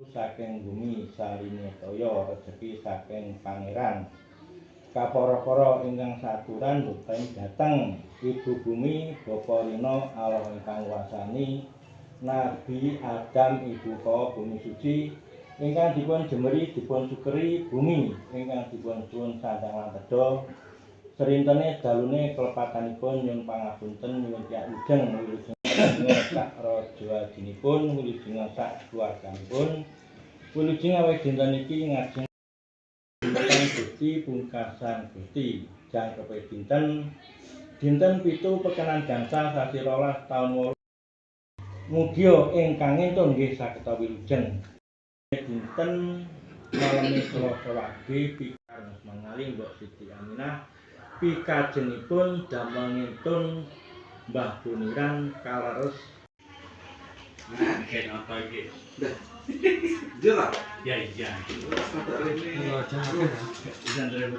saking bumi sarine toya rejeki saking pangeran. Kapara-para ingkang saturan boten dhateng Ibu Bumi Bapa Rina Allah ingkang wasani Nabi Adam Ibu Hawa Bumi Suci ingkang dipun jemeri dipun sukeri bumi ingkang dipun suwun sandang lan tedha serintene dalune klepatanipun nyuwun pangapunten nyuwun ujeng wilujeng sak raja adinipun wilujeng sak keluarganipun wilujeng awit dinten iki ngajeng Gusti pungkasan Gusti jangkepe dinten 7 Pekenan Gangsal sasi 12 taun 8 Mugya ingkang entun nggih sageta wilujeng dinten malem Selasa Wage pikareng mangali Mbok Siti Aminah pikajengipun damel ngentun Mbah Buniran kaleres Ken apa iki? Jelas. Ya iya. Kata ini. Jangan